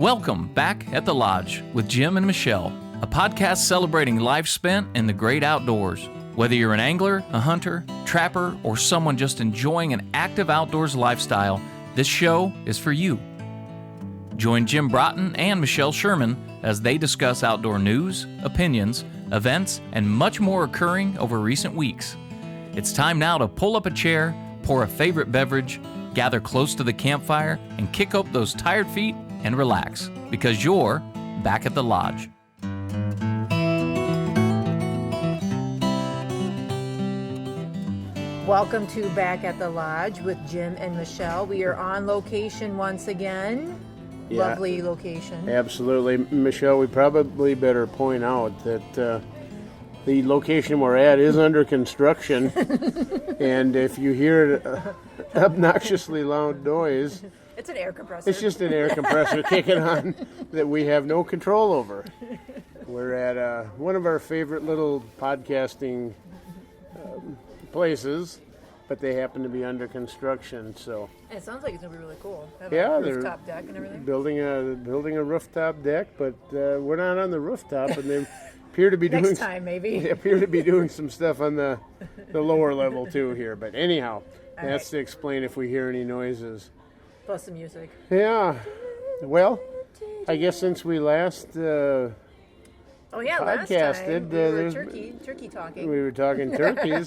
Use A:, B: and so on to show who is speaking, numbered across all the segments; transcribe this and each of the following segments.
A: Welcome back at the Lodge with Jim and Michelle, a podcast celebrating life spent in the great outdoors. Whether you're an angler, a hunter, trapper, or someone just enjoying an active outdoors lifestyle, this show is for you. Join Jim Broughton and Michelle Sherman as they discuss outdoor news, opinions, events, and much more occurring over recent weeks. It's time now to pull up a chair, pour a favorite beverage, gather close to the campfire, and kick up those tired feet and relax, because you're back at the Lodge.
B: Welcome to Back at the Lodge with Jim and Michelle. We are on location once again.
C: Yeah,
B: lovely location.
C: Absolutely. Michelle, we probably better point out that the location we're at is under construction. And if you hear an obnoxiously loud noise,
B: it's an air compressor.
C: It's just an air compressor kicking on that we have no control over. We're at one of our favorite little podcasting places, but they happen to be under construction. So
B: it sounds like it's gonna be really cool.
C: Yeah,
B: a rooftop deck and everything.
C: Building a rooftop deck, but we're not on the rooftop, and they appear to be doing
B: next time maybe.
C: They appear to be doing some stuff on the lower level too here. But anyhow, that's to explain if we hear any noises.
B: Plus the music.
C: Yeah. Well, I guess since we last
B: last
C: podcasted,
B: time we were turkey talking.
C: We were talking turkeys.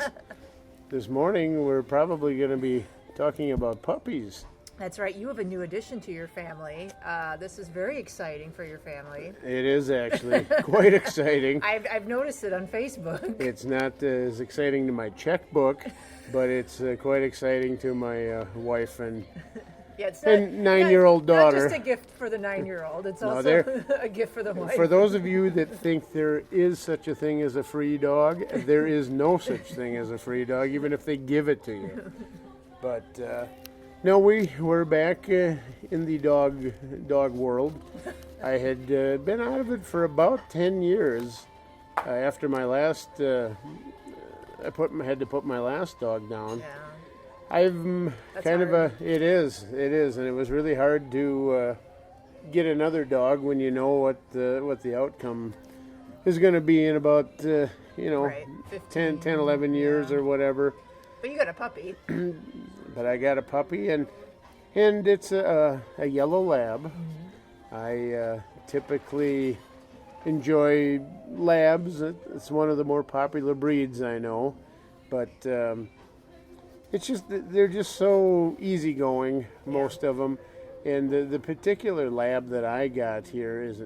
C: This morning we're probably going to be talking about puppies.
B: That's right. You have a new addition to your family. This is very exciting for your family.
C: It is actually quite exciting.
B: I've noticed it on Facebook.
C: It's not as exciting to my checkbook, but it's quite exciting to my wife and
B: it's
C: 9-year-old daughter.
B: Not just a gift for the 9-year-old. It's also a gift for the wife.
C: For those of you that think there is such a thing as a free dog, there is no such thing as a free dog, even if they give it to you. But no, we're back in the dog world. I had been out of it for about 10 years. After my last, I had to put my last dog down.
B: Yeah.
C: It is, and it was really hard to get another dog when you know what the outcome is going to be in about, 10, 11 years or whatever.
B: But you got a puppy.
C: But I got a puppy, and it's a yellow lab. Mm-hmm. I typically enjoy labs. It's one of the more popular breeds I know, but it's just they're just so easygoing, most of them. And the particular lab that I got here is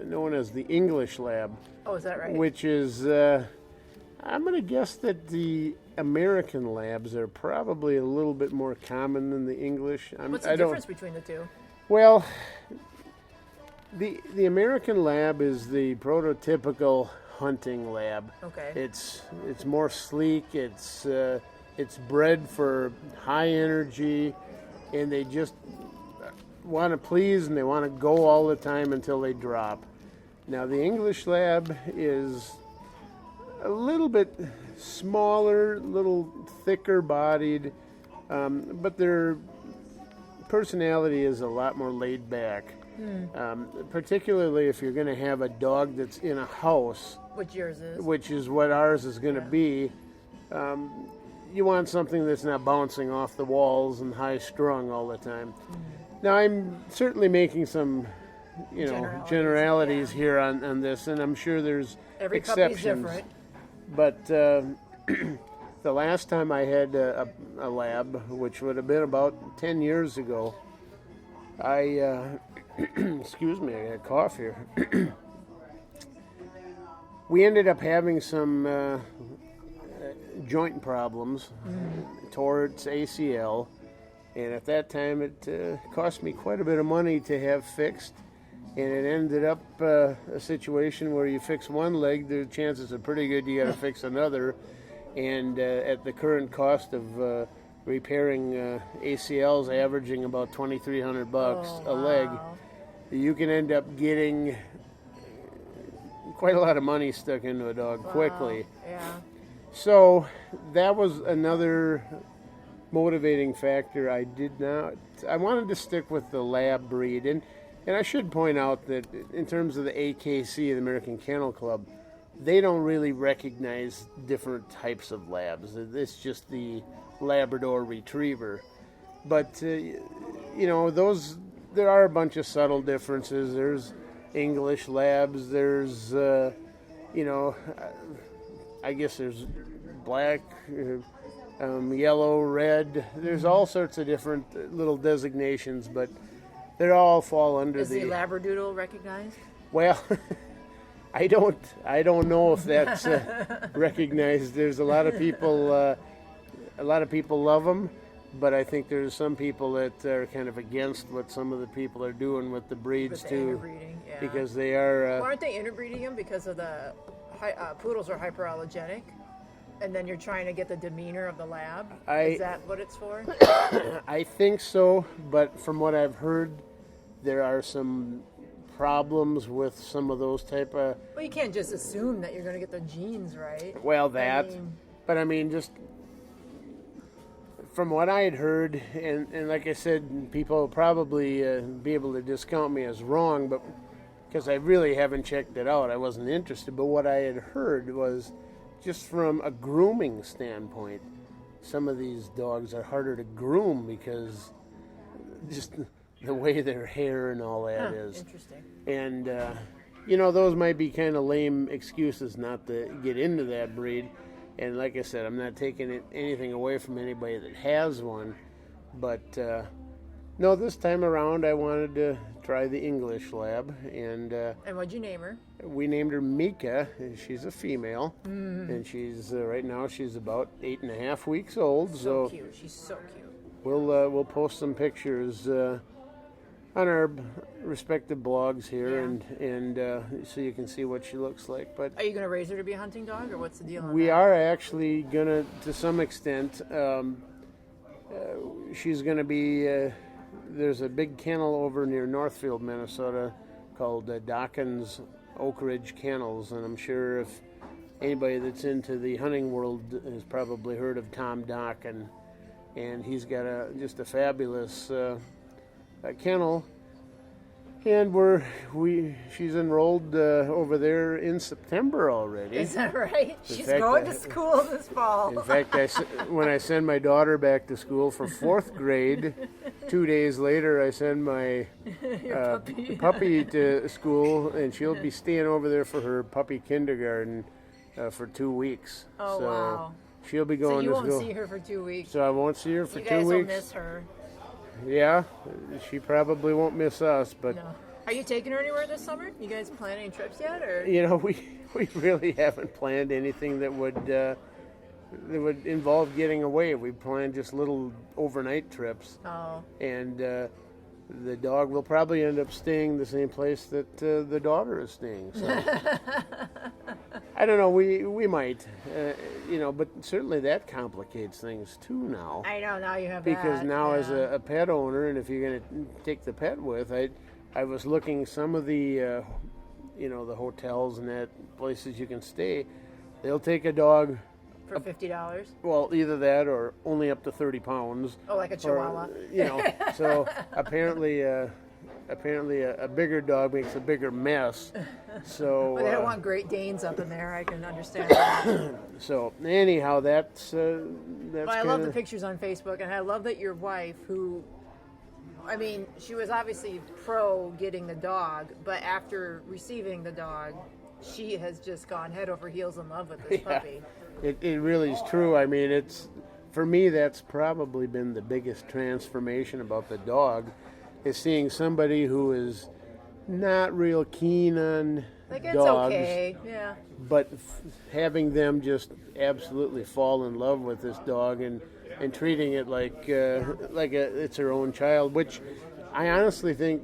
C: known as the English lab.
B: Oh, is that right?
C: Which is, I'm going to guess that the American labs are probably a little bit more common than the English.
B: What's the difference between the two?
C: Well, the American lab is the prototypical hunting lab.
B: Okay.
C: It's more sleek. It's bred for high energy, and they just want to please, and they want to go all the time until they drop. Now, the English lab is a little bit smaller, a little thicker bodied, but their personality is a lot more laid back. Particularly if you're going to have a dog that's in a house,
B: which yours is,
C: which is what ours is going to be. You want something that's not bouncing off the walls and high strung all the time. Now, I'm certainly making some generalities here on this, and I'm sure there's
B: every
C: exceptions.
B: Puppy's different.
C: But the last time I had a lab, which would have been about 10 years ago, excuse me, I got a cough here. We ended up having some joint problems, tore its ACL, and at that time it cost me quite a bit of money to have fixed, and it ended up a situation where you fix one leg, the chances are pretty good you got to fix another, and at the current cost of repairing ACLs averaging about $2,300 a leg, you can end up getting quite a lot of money stuck into a dog quickly.
B: Yeah.
C: So that was another motivating factor. I wanted to stick with the lab breed, and And I should point out that in terms of the AKC, the American Kennel Club, they don't really recognize different types of labs. It's just the Labrador Retriever. But, there are a bunch of subtle differences. There's English labs, there's, I guess there's black, yellow, red. There's all sorts of different little designations, but they all fall under
B: Is the Labradoodle recognized?
C: Well, I don't know if that's recognized. There's a lot of people love them, but I think there's some people that are kind of against what some of the people are doing with the breeds
B: With the
C: too,
B: interbreeding, yeah.
C: because they are.
B: Well, aren't they interbreeding them because of the poodles are hyperallergenic, and then you're trying to get the demeanor of the lab? Is that what it's for?
C: I think so, but from what I've heard, there are some problems with some of those type of.
B: Well, you can't just assume that you're going to get the genes right.
C: Well, but I mean, just from what I had heard, and like I said, people will probably be able to discount me as wrong, but because I really haven't checked it out, I wasn't interested. But what I had heard was just from a grooming standpoint, some of these dogs are harder to groom because just the way their hair and all that is.
B: Interesting.
C: And, those might be kind of lame excuses not to get into that breed. And like I said, I'm not taking anything away from anybody that has one. But, no, this time around I wanted to try the English lab. And
B: what'd you name her?
C: We named her Mika. And she's a female. Mm-hmm. And she's, right now, she's about 8.5 weeks old.
B: So cute. She's so cute.
C: We'll post some pictures on our respective blogs here, and so you can see what she looks like. But
B: are you going to raise her to be a hunting dog, or what's the deal on
C: we
B: that?
C: are actually going to some extent. She's going to be. There's a big kennel over near Northfield, Minnesota, called Dawkins Oak Ridge Kennels, and I'm sure if anybody that's into the hunting world has probably heard of Tom Dawkins, and he's got just a fabulous kennel, and she's enrolled over there in September already.
B: Is that right? She's going to school this fall.
C: In fact, when I send my daughter back to school for 4th grade, 2 days later I send my puppy to school, and she'll be staying over there for her puppy kindergarten for 2 weeks.
B: Oh,
C: so
B: wow.
C: She'll be going to school.
B: So you won't see her for 2 weeks.
C: So I won't see her for 2 weeks.
B: You guys will miss her.
C: Yeah, she probably won't miss us, but...
B: No. Are you taking her anywhere this summer? You guys planning any trips yet, or?
C: We really haven't planned anything that would involve getting away. We planned just little overnight trips.
B: Oh.
C: And the dog will probably end up staying the same place that the daughter is staying. So I don't know. We might, but certainly that complicates things too now.
B: I know, now you have
C: because
B: that.
C: now as a pet owner, and if you're going to take the pet with, I was looking some of the the hotels and that places you can stay. They'll take a dog
B: for $50.
C: Well, either that or only up to 30 pounds.
B: Oh, like a Chihuahua.
C: So apparently a bigger dog makes a bigger mess. So
B: But they don't want Great Danes up in there. I can understand that.
C: So anyhow, that's. Well,
B: I love the pictures on Facebook, and I love that your wife, she was obviously pro getting the dog, but after receiving the dog, she has just gone head over heels in love with this puppy.
C: It really is true. I mean, for me, that's probably been the biggest transformation about the dog, is seeing somebody who is not real keen on
B: Like, it's
C: dogs,
B: okay, yeah.
C: but having them just absolutely fall in love with this dog and treating it like it's her own child, which I honestly think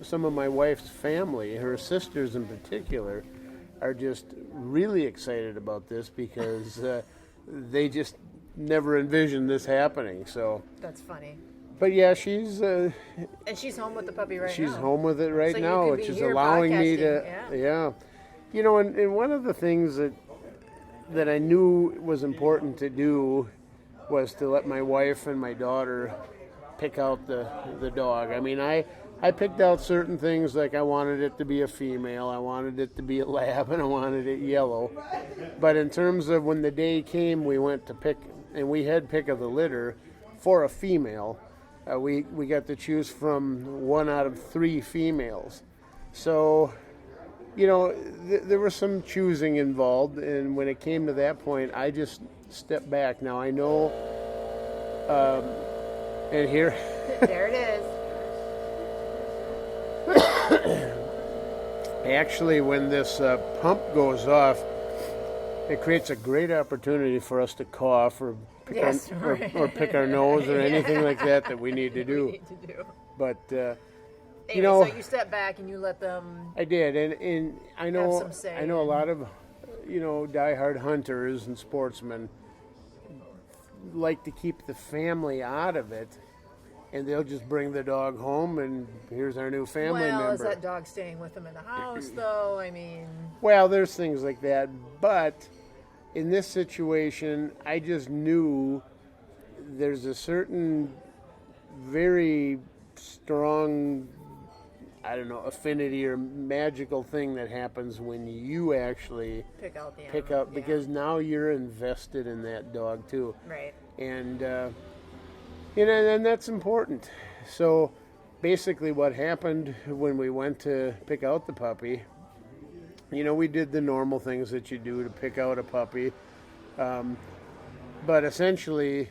C: some of my wife's family, her sisters in particular, are just really excited about this because they just never envisioned this happening. So
B: that's funny.
C: But yeah, she's
B: and she's home with the puppy right now.
C: She's home with it right
B: so
C: now, which is allowing me to and one of the things that I knew was important to do was to let my wife and my daughter pick out the dog. I mean, I I picked out certain things, like I wanted it to be a female, I wanted it to be a lab, and I wanted it yellow. But in terms of when the day came, we went to pick, and we had pick of the litter for a female. We got to choose from 1 out of 3 females. So, there was some choosing involved, and when it came to that point, I just stepped back. Now I know, and here,
B: there it is.
C: Actually, when this pump goes off, it creates a great opportunity for us to cough or pick, or pick our nose or anything like that we need to do. But
B: anyway, so you step back and you let them.
C: I did, and I know
B: have some say
C: I know a lot of diehard hunters and sportsmen like to keep the family out of it. And they'll just bring the dog home, and here's our new family member.
B: Is that dog staying with them in the house, though? I mean...
C: Well, there's things like that. But in this situation, I just knew there's a certain very strong, affinity or magical thing that happens when you actually
B: pick out the
C: animal.
B: yeah.
C: Because now you're invested in that dog, too.
B: Right.
C: And... and that's important. So basically what happened when we went to pick out the puppy, we did the normal things that you do to pick out a puppy. But essentially,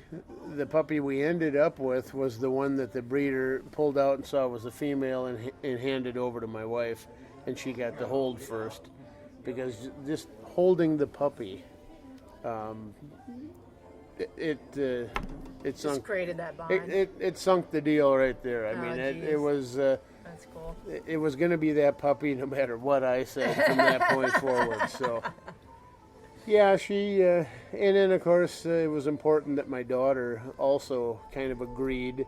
C: the puppy we ended up with was the one that the breeder pulled out and saw was a female and handed over to my wife. And she got to hold first. Because just holding the puppy... It sunk,
B: just created that bond.
C: It sunk the deal right there. I mean, it was.
B: That's cool.
C: It was going to be that puppy no matter what I said from that point forward. So, yeah, she. And then of course it was important that my daughter also kind of agreed.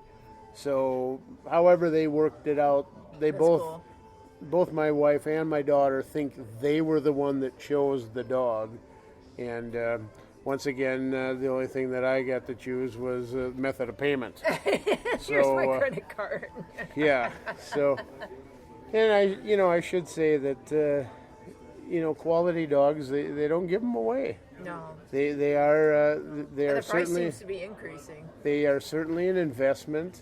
C: So, however they worked it out, they both my wife and my daughter think they were the one that chose the dog, and. Once again, the only thing that I got to choose was method of payment.
B: Here's my credit card.
C: Yeah. So, and I should say that quality dogs they don't give them away.
B: No.
C: They are
B: and the price
C: certainly
B: seems to be increasing.
C: They are certainly an investment.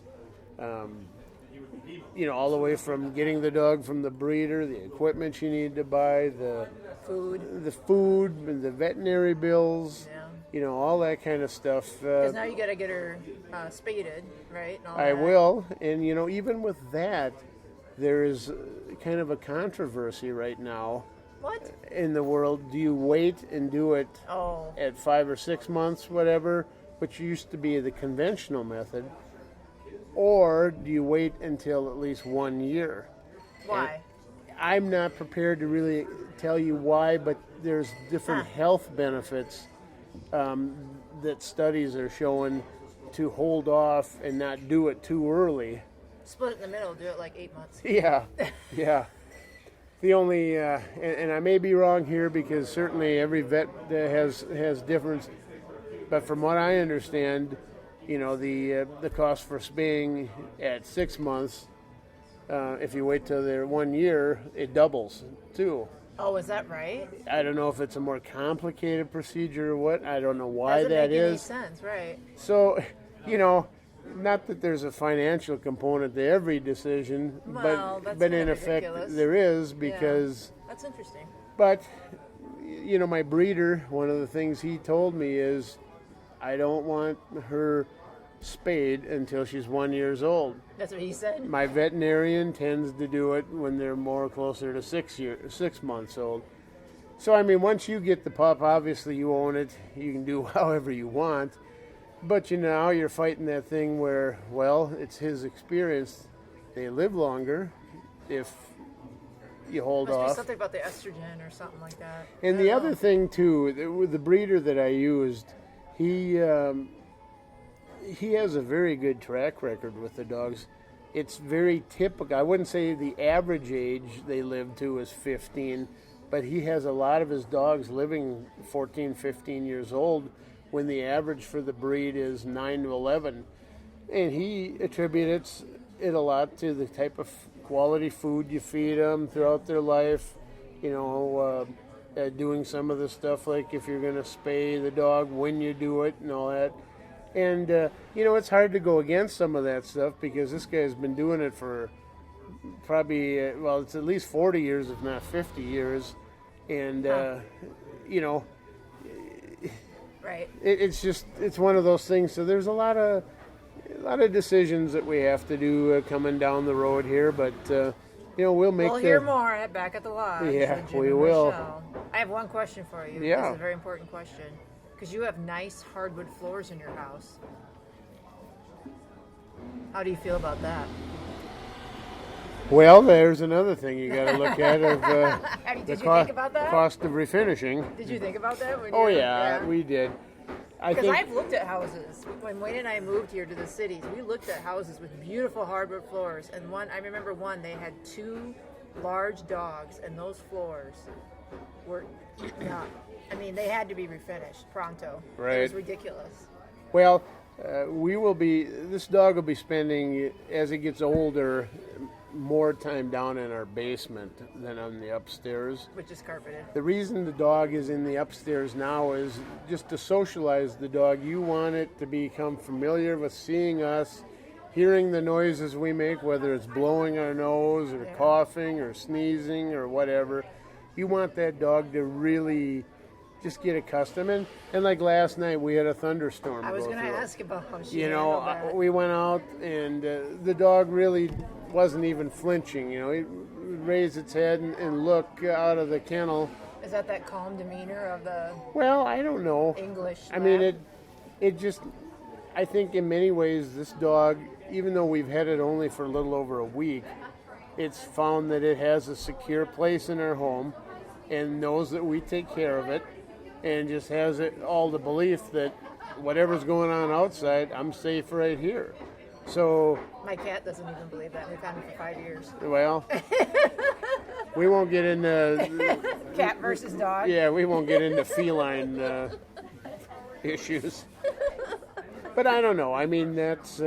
C: All the way from getting the dog from the breeder, the equipment you need to buy, the food, and the veterinary bills, all that kind of stuff.
B: Because now you got to get her spaded, right? And all
C: I
B: that.
C: will, and even with that, there is kind of a controversy right now.
B: What?
C: In the world, do you wait and do it at 5 or 6 months, whatever, which used to be the conventional method, or do you wait until at least 1 year?
B: Why?
C: And I'm not prepared to really tell you why, but there's different health benefits that studies are showing to hold off and not do it too early.
B: Split it in the middle, do it like 8 months.
C: Yeah. The only, and I may be wrong here because certainly every vet has difference, but from what I understand, the cost for spaying at 6 months, if you wait till they're 1 year, it doubles too.
B: Oh, is that right?
C: I don't know if it's a more complicated procedure or what. I don't know why
B: Doesn't
C: that
B: make any
C: is.
B: sense, right?
C: So, not that there's a financial component to every decision, but in effect
B: ridiculous.
C: there is because.
B: Yeah. That's interesting.
C: But, my breeder, one of the things he told me is, I don't want her spayed until she's 1 year old.
B: That's what he said?
C: My veterinarian tends to do it when they're more closer to 6 months old. So, once you get the pup, obviously you own it. You can do however you want. But, now you're fighting that thing where, well, it's his experience. They live longer if you hold
B: Must
C: off.
B: be something about the estrogen or something like that.
C: And the other thing, too, with the breeder that I used, he has a very good track record with the dogs. It's very typical. I wouldn't say the average age they live to is 15, but he has a lot of his dogs living 14, 15 years old when the average for the breed is 9 to 11. And he attributes it a lot to the type of quality food you feed them throughout their life. Doing some of the stuff like if you're going to spay the dog, when you do it, and all that. And it's hard to go against some of that stuff because this guy's been doing it for probably it's at least 40 years, if not 50 years, and
B: right.
C: It's one of those things. So there's a lot of decisions that we have to do coming down the road here, but we'll
B: hear more at Back at the Lodge.
C: Yeah,
B: with Jim
C: we
B: and
C: will.
B: Michelle. I have one question for you.
C: Yeah.
B: This is a very important question because you have nice hardwood floors in your house. How do you feel about that?
C: Well, there's another thing you got to look at of
B: Did you think about that?
C: Cost of refinishing.
B: Did you think about that?
C: We did.
B: Because I've looked at houses. When Wayne and I moved here to the cities, we looked at houses with beautiful hardwood floors. And I remember one, they had 2 large dogs, and those floors were eaten up. I mean, they had to be refinished pronto.
C: Right.
B: It was ridiculous.
C: Well, this dog will be spending, as it gets older, more time down in our basement than on the upstairs.
B: Which is carpeted.
C: The reason the dog is in the upstairs now is just to socialize the dog. You want it to become familiar with seeing us, hearing the noises we make, whether it's blowing our nose or coughing or sneezing or whatever. You want that dog to really just get accustomed. And like last night, we had a thunderstorm.
B: I was going to ask about how she
C: handled that. We went out, and the dog really wasn't even flinching. It would raise its head and look out of the kennel.
B: Is that calm demeanor of the?
C: Well, I don't know.
B: English.
C: I mean, it just. I think in many ways this dog, even though we've had it only for a little over a week, it's found that it has a secure place in our home, and knows that we take care of it, and just has all the belief that whatever's going on outside, I'm safe right here. So
B: my cat doesn't even believe that. We've had him for 5 years.
C: Well, we won't get into
B: cat versus dog.
C: Yeah, we won't get into feline issues. But I don't know. I mean, that's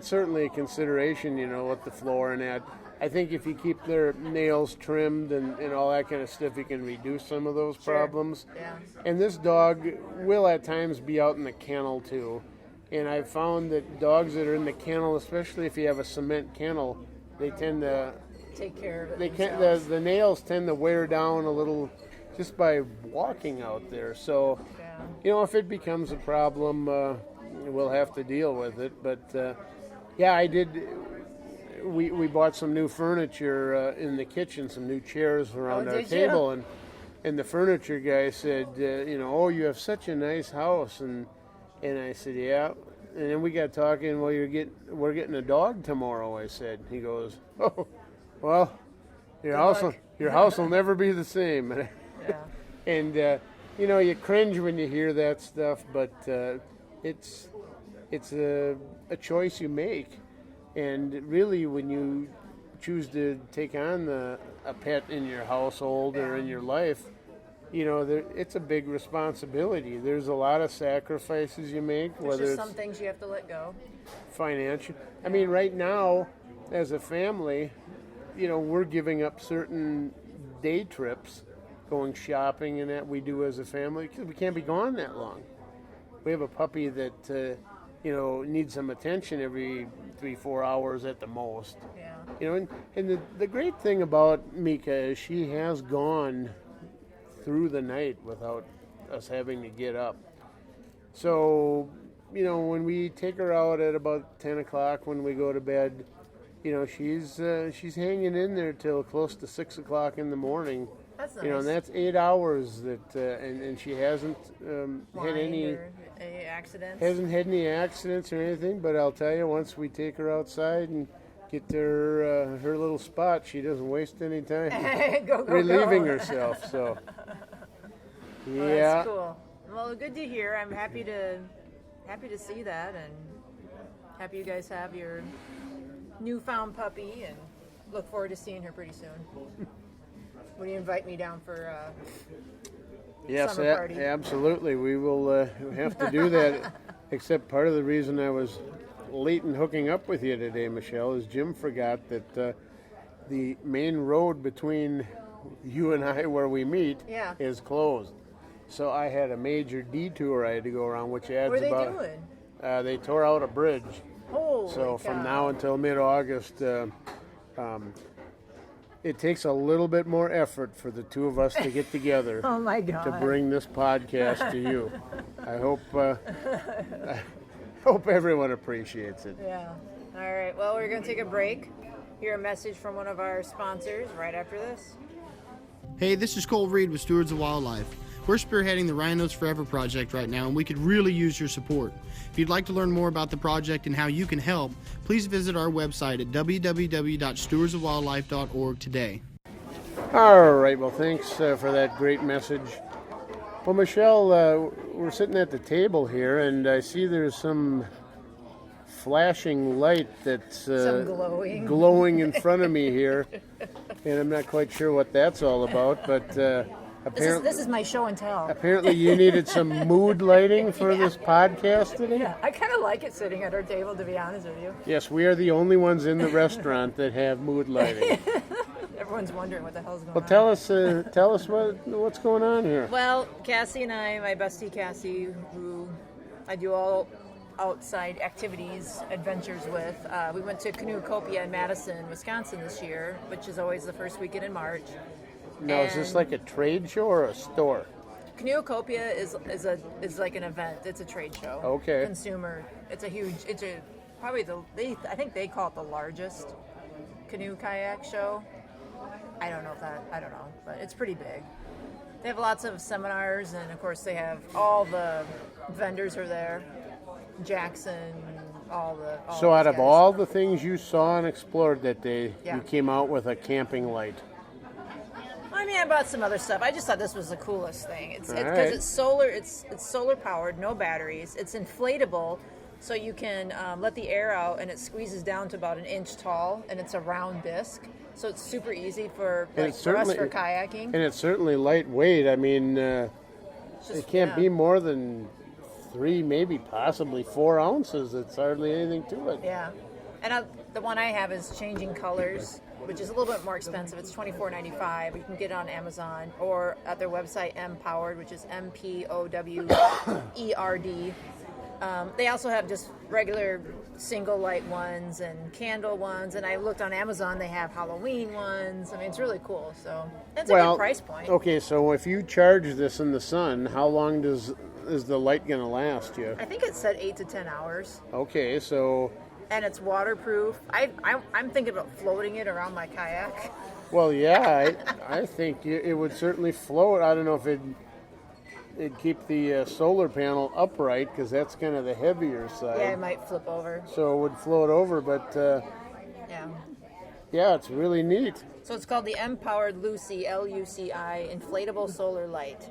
C: certainly a consideration. With the floor and that. I think if you keep their nails trimmed and all that kind of stuff, you can reduce some of those problems.
B: Yeah.
C: And this dog will at times be out in the kennel too. And I've found that dogs that are in the kennel, especially if you have a cement kennel, they tend to
B: take care of it.
C: The nails tend to wear down a little just by walking out there. So, if it becomes a problem, we'll have to deal with it. But I did. We bought some new furniture in the kitchen, some new chairs around our table, and the furniture guy said, you have such a nice house, and I said, yeah. And then we got talking. Well, we're getting a dog tomorrow. I said. He goes, oh, well, your house will never be the same.
B: Yeah.
C: And you cringe when you hear that stuff, but it's a choice you make. And really, when you choose to take on a pet in your household or in your life, it's a big responsibility. There's a lot of sacrifices you make.
B: There's just some things you have to let go.
C: Financial. I mean, right now, as a family, we're giving up certain day trips, going shopping and that we do as a family, because we can't be gone that long. We have a puppy that, needs some attention every 3-4 hours at the most.
B: Yeah.
C: And the great thing about Mika is she has gone through the night without us having to get up. So, when we take her out at about 10 o'clock when we go to bed, she's hanging in there till close to 6 o'clock in the morning.
B: That's nice.
C: And that's 8 hours that, and she hasn't had any
B: accidents.
C: Hasn't had any accidents or anything. But I'll tell you, once we take her outside and get to her little spot, she doesn't waste any time relieving herself. So,
B: well, that's cool. Well, good to hear. I'm happy to see that, and happy you guys have your newfound puppy, and look forward to seeing her pretty soon. Will you invite me down for
C: yes,
B: summer party?
C: Absolutely. We will have to do that. Except part of the reason I was late in hooking up with you today, Michelle, is Jim forgot that the main road between you and I where we meet
B: Yeah.
C: is closed. So I had a major detour I had to go around, which adds
B: What are they
C: about...
B: doing?
C: They tore out a bridge.
B: Holy
C: So from
B: cow.
C: now until mid-August, it takes a little bit more effort for the two of us to get together
B: Oh my God.
C: to bring this podcast to you. I hope everyone appreciates it.
B: Yeah. All right. Well, we're going to take a break. Hear a message from one of our sponsors right after this.
D: Hey, this is Cole Reed with Stewards of Wildlife. We're spearheading the Rhinos Forever project right now, and we could really use your support. If you'd like to learn more about the project and how you can help, please visit our website at www.stewardsofwildlife.org today.
C: All right, well, thanks for that great message. Well, Michelle, we're sitting at the table here, and I see there's some flashing light that's
B: Some glowing.
C: glowing in front of me here, and I'm not quite sure what that's all about, but apparently...
B: This is my show and tell.
C: Apparently you needed some mood lighting for this podcast today?
B: Yeah, I kind of like it sitting at our table, to be honest with you.
C: Yes, we are the only ones in the restaurant that have mood lighting.
B: Everyone's wondering what the hell's going
C: Well,
B: on.
C: tell us what's going on here.
B: Well, Cassie and I, my bestie Cassie, who I do all outside activities, adventures with, we went to Canoecopia in Madison, Wisconsin this year, which is always the first weekend in March.
C: Now, is this like a trade show or a store?
B: Canoecopia is like an event. It's a trade show.
C: Okay.
B: Consumer. I think they call it the largest canoe kayak show. I don't know, but it's pretty big. They have lots of seminars, and of course they have all the vendors are there. Jackson,
C: So out of
B: guys.
C: all the things you saw and explored that day,
B: Yeah.
C: you came out with a camping light.
B: I mean, I bought some other stuff. I just thought this was the coolest thing. It's because
C: right.
B: it's solar. It's solar powered, no batteries. It's inflatable, so you can let the air out, and it squeezes down to about an inch tall, and it's a round disc. So it's super easy for us for kayaking.
C: And it's certainly lightweight. I mean, it can't be more than 3, maybe possibly 4 ounces. It's hardly anything to it.
B: Yeah, and the one I have is changing colors, which is a little bit more expensive. It's $24.95. You can get it on Amazon or at their website, Mpowered, which is MPOWERD. They also have just regular single light ones and candle ones, and I looked on Amazon. They have Halloween ones. I mean, it's really cool. So it's a good price point.
C: Okay, so if you charge this in the sun, how long is the light going to last you?
B: I think it said 8 to 10 hours,
C: Okay, so...
B: and it's waterproof. I'm thinking about floating it around my kayak.
C: Well, yeah, I think it would certainly float. I don't know if it'd keep the solar panel upright, because that's kind of the heavier side.
B: Yeah, it might flip over.
C: So it would float over, but
B: Yeah.
C: it's really neat.
B: So it's called the Mpowered Lucy, Luci, inflatable solar light.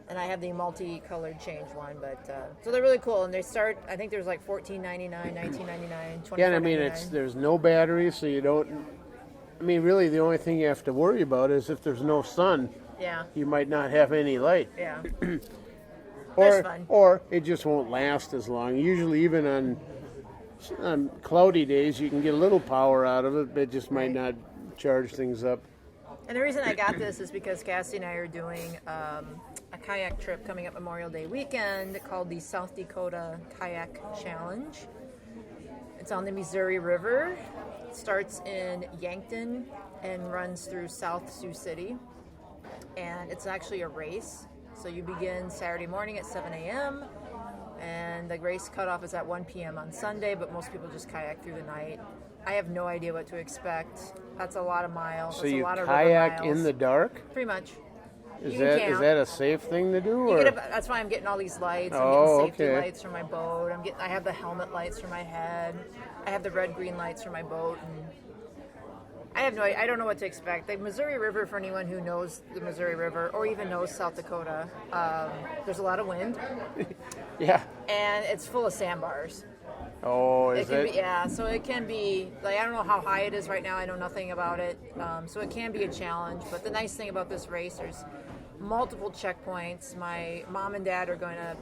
B: And I have the multicolored change one, but so they're really cool. And they start, I think there's like $14.99, $19.99, $24.99.
C: Yeah, and I mean, there's no battery, so you don't... I mean, really, the only thing you have to worry about is if there's no sun,
B: Yeah,
C: you might not have any light.
B: yeah.
C: Or,
B: fun.
C: or it just won't last as long. Usually, even on cloudy days, you can get a little power out of it, but it just might not charge things up.
B: And the reason I got this is because Cassie and I are doing a kayak trip coming up Memorial Day weekend called the South Dakota Kayak Challenge. It's on the Missouri River. It starts in Yankton and runs through South Sioux City. And it's actually a race. So you begin Saturday morning at 7 a.m. and the race cutoff is at 1 p.m. on Sunday, but most people just kayak through the night. I have no idea what to expect. That's a lot of miles.
C: So
B: That's
C: you
B: a lot of
C: kayak
B: river miles.
C: in the dark?
B: Pretty much.
C: Is
B: You can camp.
C: that a safe thing to do?
B: You
C: Or?
B: that's why I'm getting all these lights. I'm
C: Oh,
B: getting safety
C: okay.
B: lights for my boat. I have the helmet lights for my head. I have the red-green lights for my boat. And I don't know what to expect. The Missouri River, for anyone who knows the Missouri River or even knows South Dakota, there's a lot of wind
C: Yeah.
B: and it's full of sandbars.
C: Oh, is
B: It can
C: it?
B: be, yeah, so it can be, like, I don't know how high it is right now. I know nothing about it. So it can be a challenge. But the nice thing about this race, there's multiple checkpoints. My mom and dad are going to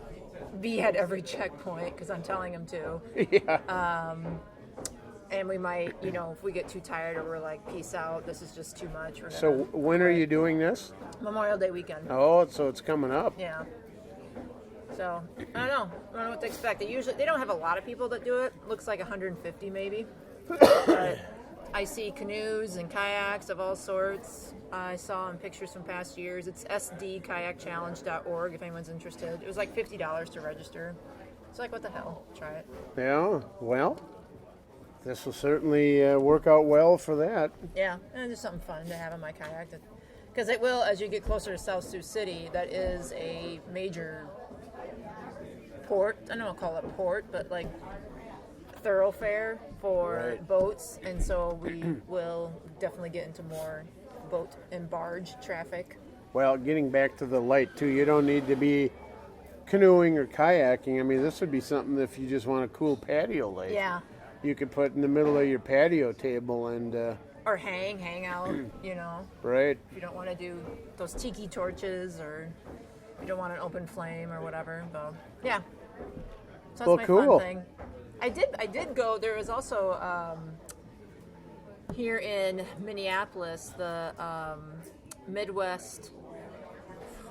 B: be at every checkpoint because I'm telling him to.
C: Yeah.
B: And we might, if we get too tired or we're like, peace out, this is just too much.
C: So when are you doing this?
B: Memorial Day weekend.
C: Oh, so it's coming up.
B: Yeah. So I don't know what to expect. They don't have a lot of people that do it. Looks like 150 maybe. But I see canoes and kayaks of all sorts. I saw in pictures from past years. It's sdkayakchallenge.org if anyone's interested. It was like $50 to register. It's like, what the hell? Try it.
C: Yeah. Well, this will certainly work out well for that.
B: Yeah, and just something fun to have in my kayak. Because it will, as you get closer to South Sioux City, that is a major port. I don't want to call it port, but like thoroughfare for
C: Right.
B: boats. And so we will definitely get into more boat and barge traffic.
C: Well, getting back to the light too, you don't need to be canoeing or kayaking. I mean, this would be something if you just want a cool patio light.
B: Yeah.
C: You could put in the middle of your patio table and,
B: Or hang out,
C: right.
B: if you don't want to do those tiki torches or you don't want an open flame or whatever. But yeah. So that's
C: Well,
B: my
C: cool.
B: fun thing. I did go. There was also here in Minneapolis the Midwest.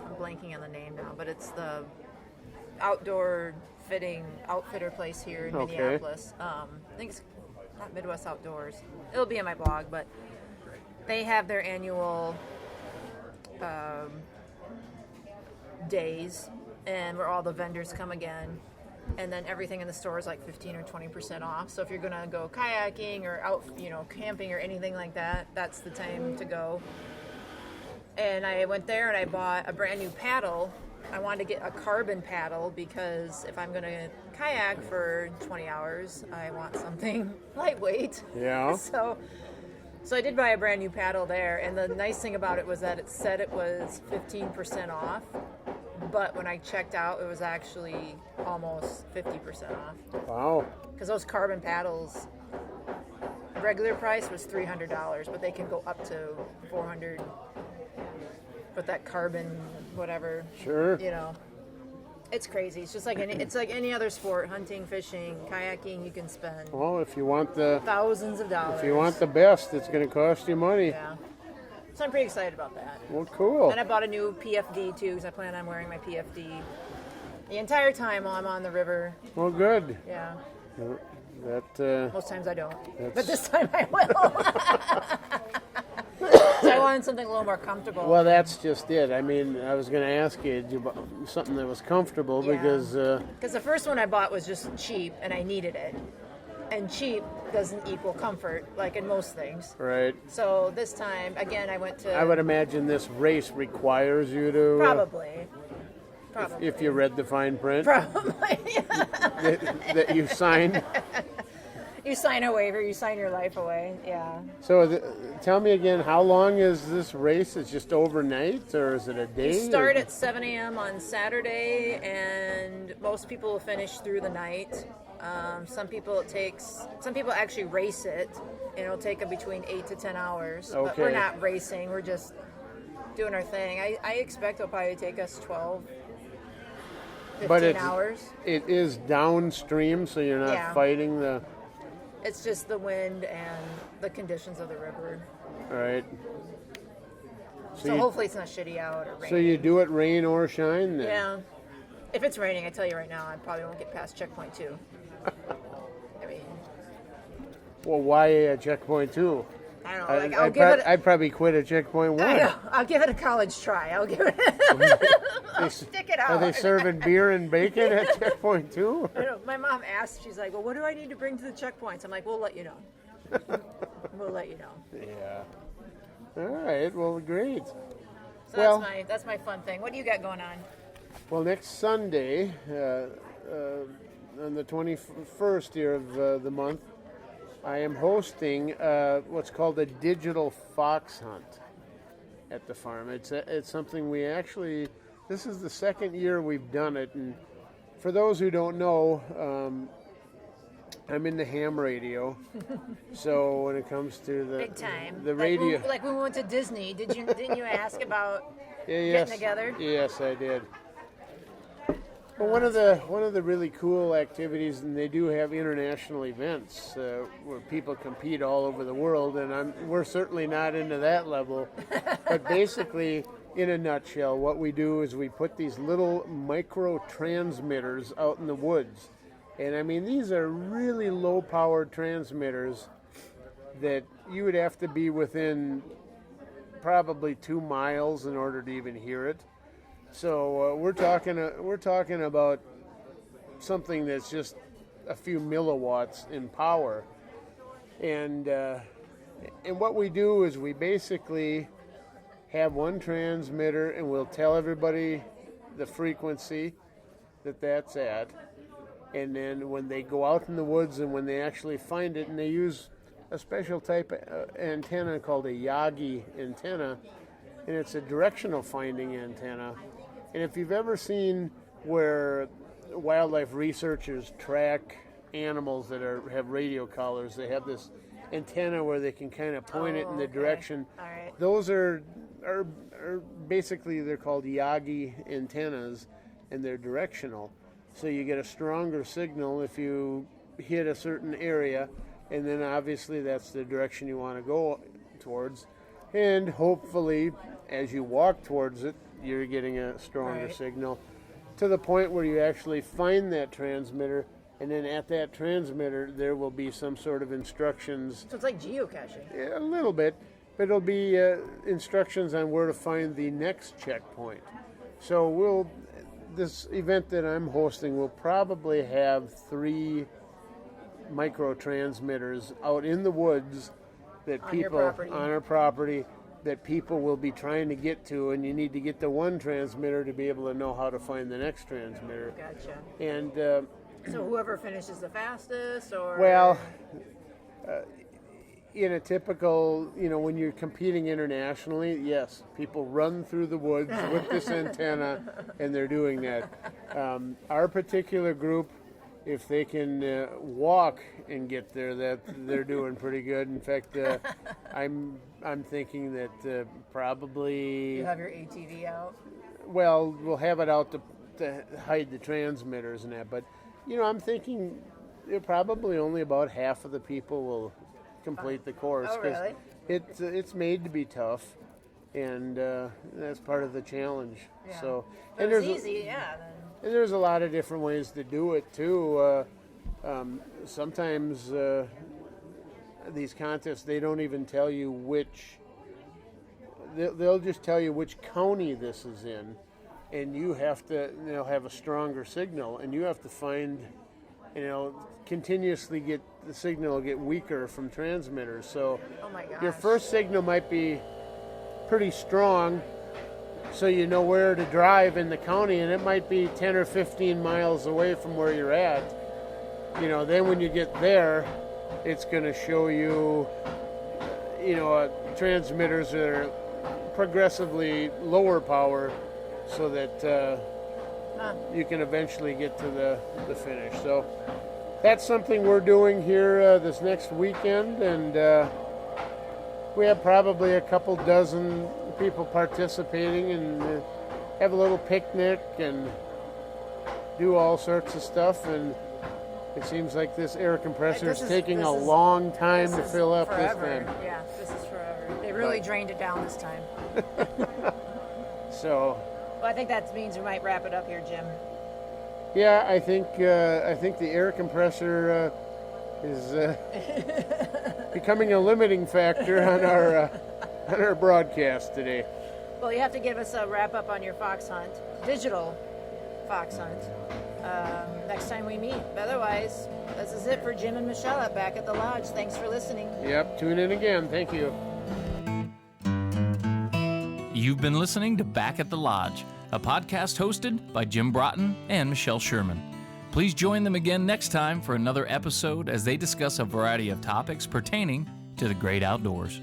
B: I'm blanking on the name now, but it's the outdoor outfitter place here in
C: Okay.
B: Minneapolis. I think it's not Midwest Outdoors. It'll be in my blog, but they have their annual days, and where all the vendors come again. And then everything in the store is like 15 or 20% off. So if you're gonna go kayaking or out, camping or anything like that, that's the time to go. And I went there and I bought a brand new paddle. I wanted to get a carbon paddle because if I'm gonna kayak for 20 hours, I want something lightweight.
C: Yeah.
B: So I did buy a brand new paddle there, and the nice thing about it was that it said it was 15% off. But when I checked out, it was actually almost 50% off.
C: Wow.
B: Because those carbon paddles, regular price was $300, but they can go up to $400. But that carbon, whatever,
C: Sure.
B: it's crazy. It's just like any other sport: hunting, fishing, kayaking. You can spend
C: Well, if you want the
B: thousands of dollars.
C: best, it's going to cost you money.
B: Yeah. So I'm pretty excited about that.
C: Well, cool.
B: And I bought a new PFD too, because I plan on wearing my PFD the entire time while I'm on the river.
C: Well, good.
B: Yeah.
C: That
B: Most times I don't,
C: That's-
B: but this time I will. So I wanted something a little more comfortable.
C: well, that's just it. I mean, I was going to ask you something that was comfortable
B: Yeah.
C: because
B: Because the first one I bought was just cheap, and I needed it. And cheap doesn't equal comfort, like in most things.
C: right.
B: So this time, again, I went to...
C: I would imagine this race requires you to
B: Probably.
C: if you read the fine print
B: Probably.
C: that you signed.
B: You sign a waiver, you sign your life away. Yeah.
C: So tell me again, how long is this race? It's just overnight, or is it a day?
B: You start
C: or-
B: at 7 a.m. on Saturday, and most people will finish through the night. Some people actually race it, and it'll take them between 8 to 10 hours. But we're
C: Okay.
B: not racing, we're just doing our thing. I expect it'll probably take us 12, 15 hours.
C: It is downstream, so you're not
B: Yeah.
C: fighting the
B: It's just the wind and the conditions of the river.
C: right.
B: So hopefully it's not shitty out or rain.
C: So you do it rain or shine then?
B: Yeah. If it's raining, I tell you right now, I probably won't get past checkpoint 2. I mean,
C: Well, why checkpoint 2?
B: I don't know. Like, I'll give it.
C: I'd probably quit at checkpoint 1.
B: I know. I'll give it a college try. I'll give it. I'll stick it out.
C: Are they serving beer and bacon at checkpoint 2?
B: I know. My mom asked. She's like, "Well, what do I need to bring to the checkpoints?" I'm like, "We'll let you know. We'll let you know."
C: Yeah. All right. Well, great.
B: So
C: Well-
B: that's my fun thing. What do you got going on?
C: Well, next Sunday, on the 21st here of the month, I am hosting what's called a digital fox hunt at the farm. It's something we actually. This is the second year we've done it, and for those who don't know, I'm in the ham radio. So when it comes to
B: Big time.
C: the radio,
B: Like when we went to Disney. Didn't you ask about
C: yes,
B: getting together?
C: Yes, I did. But one of the really cool activities, and they do have international events where people compete all over the world, and we're certainly not into that level. But basically, in a nutshell, what we do is we put these little micro transmitters out in the woods, and I mean these are really low-powered transmitters that you would have to be within probably 2 miles in order to even hear it. So we're talking about something that's just a few milliwatts in power, and what we do is we basically have one transmitter, and we'll tell everybody the frequency that's at, and then when they go out in the woods and when they actually find it, and they use a special type of antenna called a Yagi antenna, and it's a directional finding antenna. And if you've ever seen where wildlife researchers track animals that have radio collars, they have this antenna where they can kind of point it in the direction.
B: All right.
C: Those are basically, they're called Yagi antennas, and they're directional. So you get a stronger signal if you hit a certain area, and then obviously that's the direction you want to go towards. And hopefully, as you walk towards it, you're getting a stronger signal to the point where you actually find that transmitter, and then at that transmitter there will be some sort of instructions.
B: So it's like geocaching.
C: Yeah, a little bit, but it'll be instructions on where to find the next checkpoint. So this event that I'm hosting will probably have 3 micro transmitters out in the woods that on our property that people will be trying to get to, and you need to get the one transmitter to be able to know how to find the next transmitter.
B: Gotcha.
C: And
B: so whoever finishes the fastest, or
C: in a typical, when you're competing internationally, yes, people run through the woods with this antenna, and they're doing that. Our particular group, if they can walk and get there, that they're doing pretty good. In fact, I'm thinking that probably
B: you have your ATV out.
C: Well, we'll have it out to hide the transmitters and that. But I'm thinking probably only about half of the people will complete the course.
B: Oh, really?
C: It's made to be tough, and that's part of the challenge.
B: Yeah.
C: So,
B: If it was easy, yeah. Then.
C: And there's a lot of different ways to do it too. Sometimes these contests, they don't even tell you which. They'll just tell you which county this is in, and you have to have a stronger signal, and you have to find, continuously get the signal get weaker from transmitters. So
B: Oh my gosh.
C: your first signal might be pretty strong, so you know where to drive in the county, and it might be 10 or 15 miles away from where you're at. Then when you get there, it's going to show you, transmitters that are progressively lower power, so that you can eventually get to the finish. So that's something we're doing here this next weekend, and we have probably a couple dozen people participating, and have a little picnic and do all sorts of stuff. And it seems like this air compressor is taking a long time to fill up
B: forever.
C: this time.
B: Yeah, this is forever. They really drained it down this time.
C: So,
B: Well, I think that means we might wrap it up here, Jim.
C: yeah, I think the air compressor is becoming a limiting factor on our broadcast today.
B: Well, you have to give us a wrap up on your fox hunt, digital fox hunt, next time we meet. Otherwise, this is it for Jim and Michelle at Back at the Lodge. Thanks for listening.
C: Yep, tune in again. Thank you.
A: You've been listening to Back at the Lodge, a podcast hosted by Jim Broughton and Michelle Sherman. Please join them again next time for another episode as they discuss a variety of topics pertaining to the great outdoors.